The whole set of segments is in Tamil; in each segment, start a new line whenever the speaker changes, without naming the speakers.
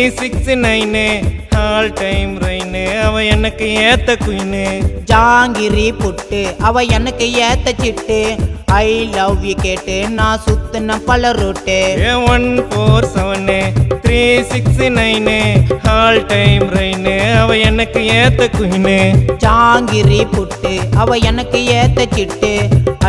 369 ஆல் டைம் ரெயின் அவ எனக்கு ஏத்த குயின்னு.
ஜாங்கிரி புட்டு அவ எனக்கு ஏத்த சிட்டு. ஐ லவ் யூ கேட்டு நான் சுத்தின பல ரூட்டு.
147 369 ஆல் டைம் ரெயின் அவ எனக்கு ஏத்த குயின்னு.
ஜாங்கிரி புட்டு அவ எனக்கு ஏத்த சிட்டு.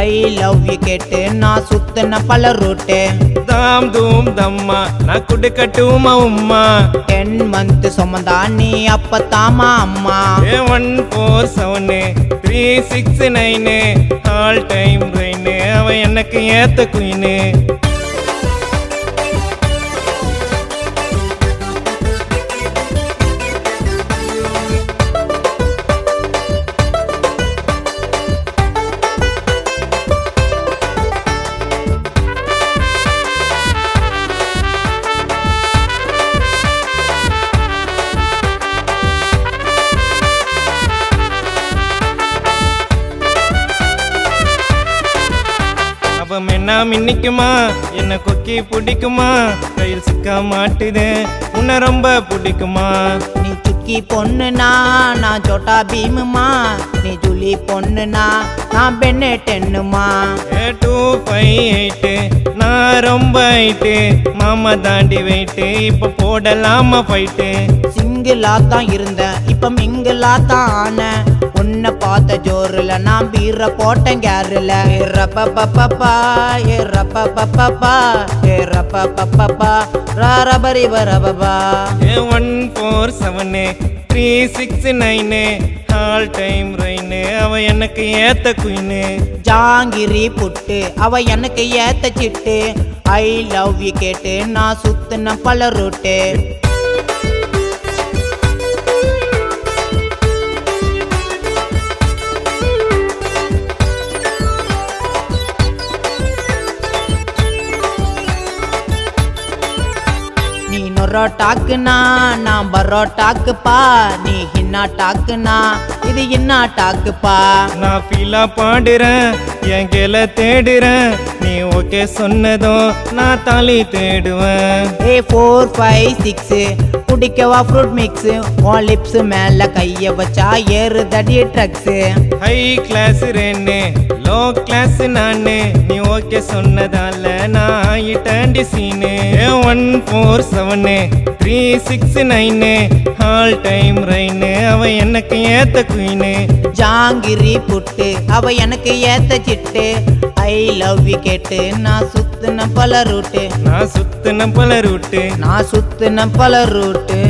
ஐ லவ் யூ கேட்டு நான் சுத்தின பல ரூட்டு.
தாம் தூம் தம்மா நான் குடுக்கட்டுமா உம்மா.
10 month சுமந்தா நீ அப்பத்தாமா அம்மா.
147 369 ஆல் டைம் ரெயின் அவ எனக்கு ஏத்த குயின்னு. மென்னா மின்னிக்குமா என்ன கொக்கி பிடிக்குமா. கையில் சிக்க மாட்டுது உன்னை ரொம்ப பிடிக்குமா.
நீ சுக்கி பொண்ணுனா நான் ஜோட்டா பீமுமா. நீ ஜூலி பொண்ணுனா நான் பெண்ணு டென்னுமா.
258 நான் ரொம்ப ஹைட்டு மாமா தாண்டி வெயிட்டு இப்ப போடலாமா ஃபைட்டு.
சிங்கிளா தான் இருந்தேன் இப்ப மிங்கிளா தான் ஆனேன். உன்னை பார்த்த ஜோருல நான் பீர போட்டேன் கேருல. ரப்பப்பப்பா ஏ ரப்பப்பப்பா ஏ ரப்பப்பப்பா ரபரி பரபபா.
147 369 ஆல் டைம் ரெயின் அவ எனக்கு ஏத்த குயின்னு.
ஜாங்கிரி புட்டு அவ எனக்கு ஏத்த சிட்டு. ஐ லவ் யூ கேட்டு நான் சுத்தின பல ரூட்டு. நீ நொரோட்டாக்குனா நான் பரோட்டாக்குப்பா. நீ ஹின்னா டாக்குனா இது இன்னா டாக்குப்பா.
நான் ஃபீலா பாடுறேன் என் கேல தேடுறேன். நீ ஓகே சொன்னதும் நான் தாலி தேடுவேன்.
4 5 6 குடிக்கவா ஃப்ரூட் மிக்ஸ். உன் லிப்ஸ் மேல கைய வச்சா ஏறுதடி ட்ரக்ஸ்.
ஹை கிளாஸ் ரென்னு லோ கிளாஸ் நானு. நீ ஓகே சொன்னதால நான் ஆயிட்டாண்டி சீனு. 147 369 ஆல் டைம் ரெயின் அவ எனக்கு ஏத்த குயின்னு.
ஜாங்கிரி புட்டு அவ எனக்கு ஏத்த சிட்டு. ஐ லவ் யூ கேட்டு நான் சுத்தின பல ரூட்டு.
நான் சுத்தின பல ரூட்டு.
நான் சுத்தின பல ரூட்டு.